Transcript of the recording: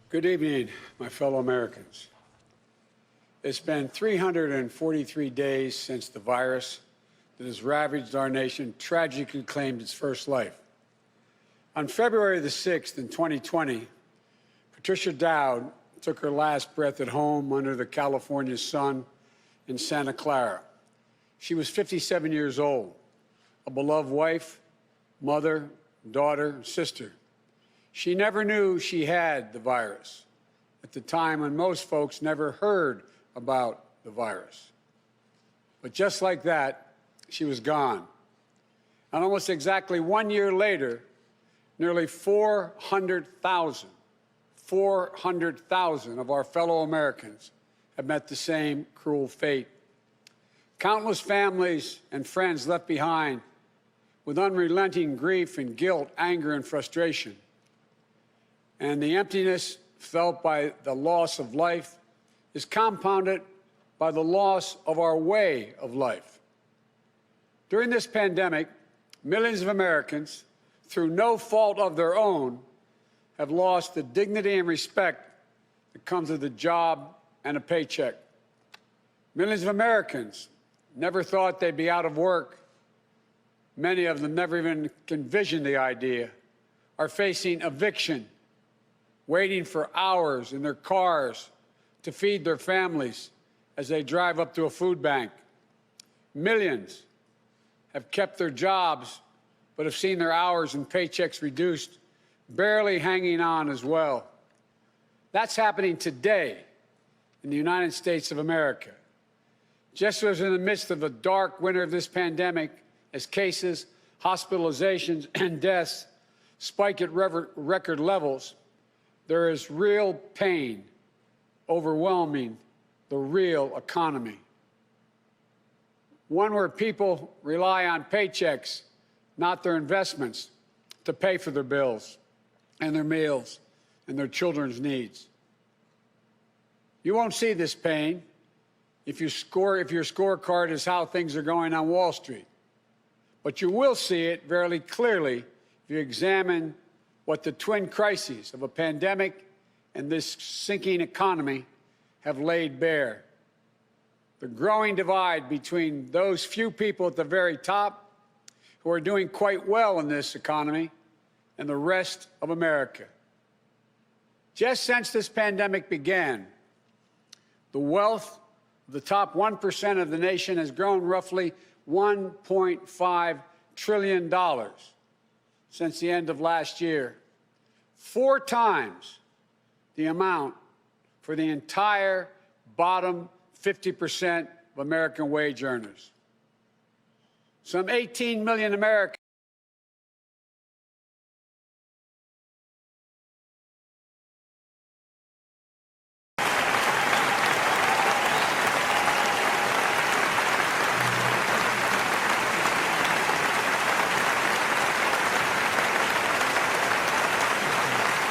Good evening, my fellow Americans. It's been 343 days since the virus that has ravaged our nation tragically claimed its first life. On February the 6th in 2020, Patricia Dowd took her last breath at home under the California sun in Santa Clara. She was 57 years old, a beloved wife, mother, daughter, sister. She never knew she had the virus at the time when most folks never heard about the virus. But just like that, she was gone. And almost exactly 1 year later, nearly 400,000 of our fellow Americans have met the same cruel fate. Countless families and friends left behind with unrelenting grief and guilt, anger and frustration. And the emptiness felt by the loss of life is compounded by the loss of our way of life. During this pandemic, millions of Americans, through no fault of their own, have lost the dignity and respect that comes with a job and a paycheck. Millions of Americans never thought they'd be out of work. Many of them never even envisioned the idea, are facing eviction, waiting for hours in their cars to feed their families as they drive up to a food bank. Millions have kept their jobs but have seen their hours and paychecks reduced, barely hanging on as well. That's happening today in the United States of America. Just as in the midst of the dark winter of this pandemic, as cases, hospitalizations, and deaths spike at record levels, there is real pain overwhelming the real economy. One where people rely on paychecks, not their investments, to pay for their bills and their meals and their children's needs. You won't see this pain if your scorecard is how things are going on Wall Street. But you will see it very clearly if you examine what the twin crises of a pandemic and this sinking economy have laid bare. The growing divide between those few people at the very top who are doing quite well in this economy and the rest of America. Just since this pandemic began, the wealth of the top 1% of the nation has grown roughly $1.5 trillion since the end of last year, 4 times the amount for the entire bottom 50% of American wage earners. Some 18 million Americans